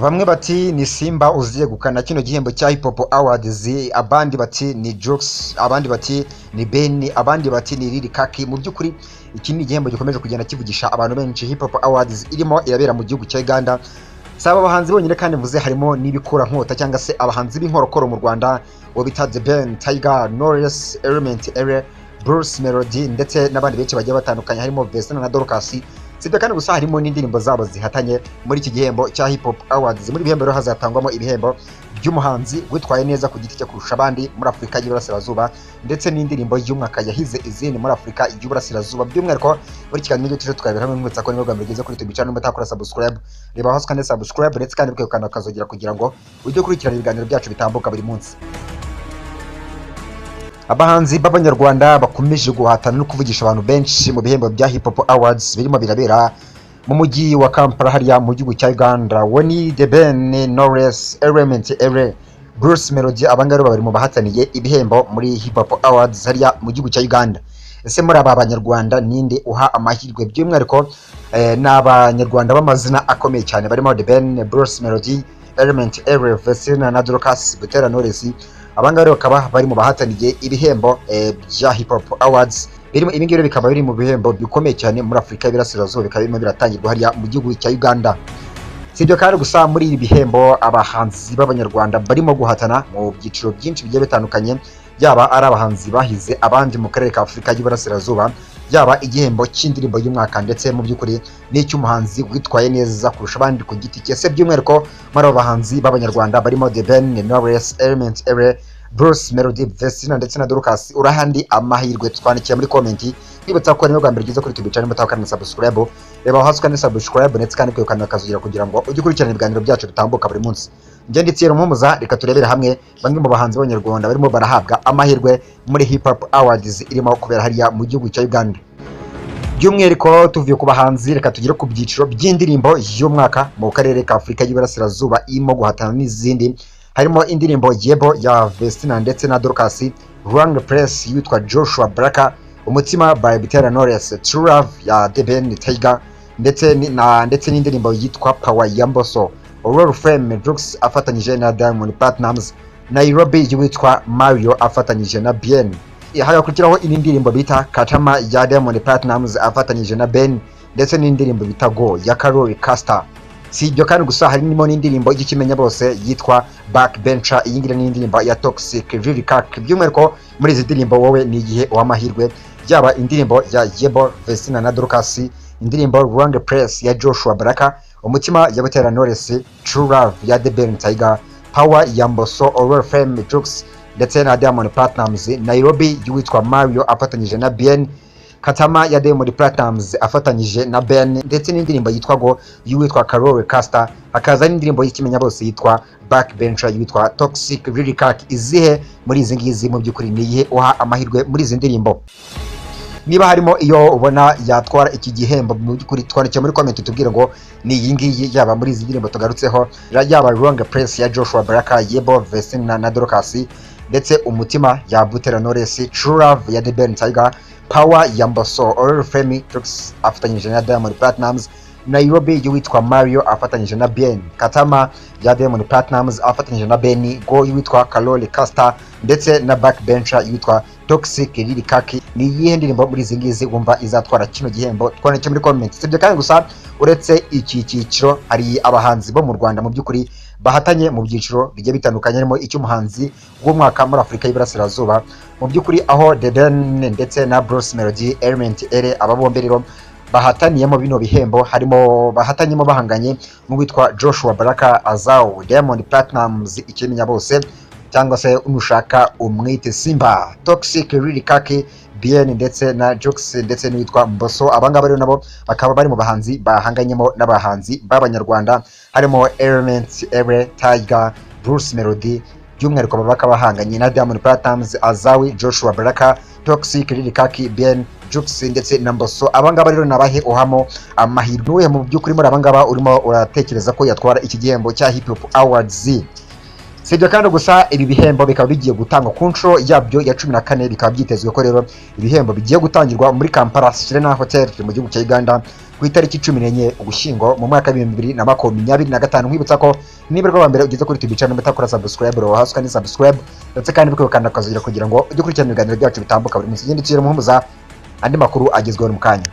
Bamwe bati ni Simba uziye gukana kino gihembo cya Hipop Awards, abandi bati ni Jokes, abandi bati ni Ben, abandi bati ni Lil Kaki. Mu byukuri iki ni igihembo gikomeje kugenda kivugisha abantu benshi. Hipop Awards irimo irabera mu gihugu cya Uganda. Saba abahanzi bonyine kandi mvuze harimo n'ibikora nkota cyangwa se abahanzi b'inkorokoro mu Rwanda bo bita The Ben, Tiger, Knowless, Element, Ere, Bruce Melody ndetse n'abandi benshi bagiye batandukanye harimo Vestina na Dorcas. Sibyo kandi gusa harimo n'indirimbo zabo zihatanye muri iki gihembo cya Hipop Awards. Muri bihembo rero hazatangwamo ibihembo by'umuhanzi witwaye neza ku giti cye kurusha abandi muri Afurika y'Iburasirazuba ndetse n'indirimbo y'umwaka yahize izindi muri Afurika y'Iburasirazuba. By'umwihariko muri kiganiro cyo tukabera hamwe mwitsa ko nibwo bwa mbere bigeze kuri YouTube channel mutakora subscribe, reba hasi kandi subscribe ndetse kandi ukekana akazogira kugira ngo ujye kurikirana ibiganiro byacu bitambuka buri munsi. Abahanzi b'Abanyarwanda bakomeje guhatana no kuvugisha abantu benshi mu bihembo bya Hipop Awards birimo birabera mu mujyi wa Kampala hariya mu gihugu cya Uganda. Woni The Ben, Knowless, Element, Ere, Bruce Melody abangaro bari mu bahataniye ibihembo muri Hipop Awards hariya mu gihugu cya Uganda. Ese muri aba Banyarwanda ninde uha amahirwe? By'umwihariko n'Abanyarwanda b'amazina akomeye cyane barimo The Ben, Bruce Melody, Element, Ere, Vestina na Dorcas Butera Knowless. Abangari bakaba bari mu bahataniye ibihembo bya Hipop Awards. Ibingibi bikaba biri mu bihembo bikomeye cyane muri Afurika y'Iburasirazuba, bikaba birimo biratangirwa hariya mu gihugu cya Uganda. Sibyo kandi gusa muri ibi bihembo abahanzi b'Abanyarwanda barimo guhatana mu byiciro byinshi bigiye bitandukanye, yaba ari abahanzi bahize abandi mu karere ka Afurika y'Iburasirazuba, yaba igihembo cy'indirimbo y'umwaka ndetse mu by'ukuri n'icy'umuhanzi witwaye neza kurusha abandi ku giti cye. By'umwihariko muri abo bahanzi b'Abanyarwanda barimo The Ben, Knowless, Element, Ere, Bruce Melody, Vestina ndetse na Dorcas. Urahandi amahirwe twandikiye muri comment nibutsa ko niyo bwa mbere gize kuri YouTube channel mutakana subscribe, reba hasi kandi subscribe ndetse kandi kwekana akazugira kugira ngo ujye kurikirana ibiganiro byacu bitambuka buri munsi. Ndetse rero mpumuza reka turebere hamwe bamwe mu bahanzi b'Abanyarwanda barimo barahabwa amahirwe muri Hipop Awards irimo kubera hariya mu gihugu cya Uganda. By'umwihariko tuvuye ku bahanzi reka tugire ku byiciro by'indirimbo y'umwaka mu karere ka Afurika y'Iburasirazuba irimo guhatana n'izindi. Harimo indirimbo Yebo ya Vestina ndetse na Dorcas, Wrong Place yitwa Joshua Baraka, Umutima by Butera Knowless, True Love ya The Ben, Tiger ndetse n'indirimbo yitwa Power ya Mbosso, Roll Frame Jokes afatanyije na Diamond Platnumz, Nairobi yitwa Mario afatanyije na Bien. Hagakurikiraho indirimbo bita Katama ya Diamond Platnumz afatanyije na Ben ndetse n'indirimbo bita Go ya Karoli Caster. Si ibyo kandi gusa harimo n'indirimbo y'ikimenya bose yitwa Backbencher, iyi ngira n'indirimbo ya Toxic Lil Kaki. By'umwihariko muri izi ndirimbo wowe ni igihe uw'amahirwe, yaba indirimbo ya Yebo Vestina na Dorcas, indirimbo Wrong Place ya Joshua Baraka, Umutima ya Butera Knowless, True Love ya The Ben, Tiger, Power ya Mbosso, Roll Frame Jokes ndetse na Diamond Platnumz, Nairobi y'uwitwa Mario afatanyije na Bien, Katama ya Diamond Platnumz afatanyije na Ben ndetse n'indirimbo yitwa Go y'uwitwa Karoli Caster. Hakaza n'indirimbo y'ikimenya bose yitwa Backbencher yitwa Toxic Lil Kaki. Izihe muri izi ngizi mu by'ukuri ni iyihe uha amahirwe muri izi ndirimbo? Niba harimo iyo ubona yatwara iki gihembo mu by'ukuri twandikiye muri comment tubwire ngo ni iyi ngiyi, yaba muri izi ndirimbo tugarutseho, yaba Wrong Place ya Joshua Baraka, Yebo Vestina na Dorcas ndetse Umutima ya Butera Knowless, True Love ya The Ben, Tiger, Power ya Mbosso, Roll Frame Jokes afatanyije na Diamond Platnumz, Nairobi y'uwitwa Mario afatanyije na Bien, Katama ya Diamond Platnumz afatanyije na Ben, Go y'uwitwa Karoli Caster ndetse na Backbencher y'uwitwa Toxic Lil Kaki. Ni iyihe ndirimbo muri izi ngizi wumva izatwara kino gihembo? Twandikiye muri comment. Sibyo kandi gusa uretse iki cyiciro hari abahanzi bo mu Rwanda mu by'ukuri bahatanye mu byiciro bigiye bitandukanye, harimo icy'umuhanzi w'umwaka muri Afurika y'Iburasirazuba mu by'ukuri, aho The Ben ndetse na Bruce Melody, Element, Ere aba bombi rero bahataniyemo bino bihembo. Harimo bahatanyemo bahanganye n'uwitwa Joshua Baraka, Azao, Diamond Platnumz ikimenya bose cyangwa se umushaka umwite Simba, Toxic Lil Kaki, Bien ndetse na Jokes ndetse n'uwitwa Mbosso. Abangaba rero nabo bakaba bari mu bahanzi bahanganyemo n'abahanzi b'Abanyarwanda harimo Element, Ere, Tiger, Bruce Melody. By'umwihariko bakaba bahanganye na Diamond Platnumz, Azawi, Joshua Baraka, Toxic Lil Kaki, Bien, Jokes ndetse na Mbosso. Abangaba rero nabahe uhamo amahirwe? Mu by'ukuri muri abangaba urimo uratekereza ko yatwara iki gihembo cya Hipop Awards? Si ibyo kandi gusa, ibi bihembo bikaba bigiye gutangwa ku nshuro yabyo ya 14, bikaba byitezwe ko rero ibihembo bigiye gutangirwa muri Kampala Serena Hotel mu gihugu cya Uganda ku itariki 14 Ugushyingo mu mwaka wa 2025. Nkwibutsa ko niba rwa mbere ugeze kuri YouTube channel mutakora subscribe ro haswa ni subscribe, ndetse kandi bikokanda akazugira kugira ngo ujye kurikirana ibiganiro byacu bitambuka buri munsi. Ngende tsire muhumuza andi makuru agezweho mu kanya.